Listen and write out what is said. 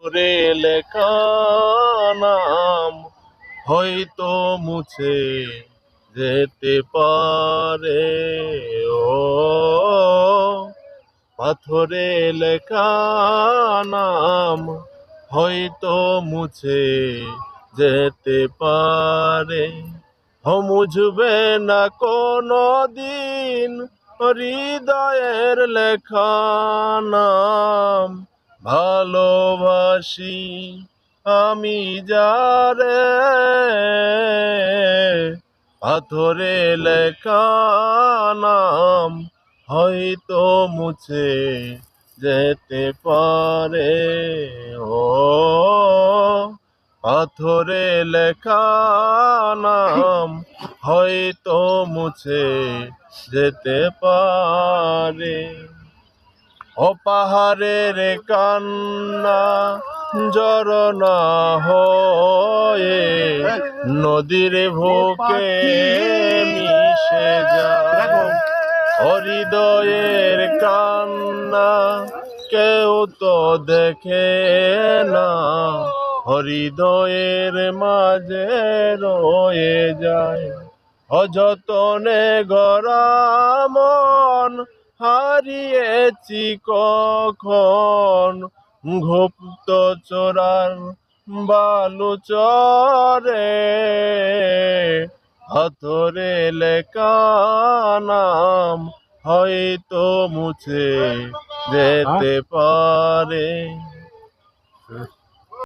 পাথরে লেখা নাম হয়তো মুছে যেতে পারে। ও পাথরে লেখা নাম হয়তো মুছে যেতে পারে। মুছবে না কোনো দিন হৃদয়ের লেখা নাম। ভালোবাসি আমি যারে, পাথরে লেখা নাম হয়তো মুছে যেতে পারে। ও পাথরে লেখা নাম হয়তো মুছে যেতে পারে। ও পাহাড়ের কান্না ঝরনা হয়ে নদীর বুকে মিশে যায়। হৃদয়ের কান্না কেউ তো দেখে না, হৃদয়ের মাঝে রয়ে যায়। অযতনে গড়া মন হারিয়েছি কখন, গুপ্ত চোরার বালু চরে। পাথরে লেখা নাম হয়তো মুছে যেতে পারে।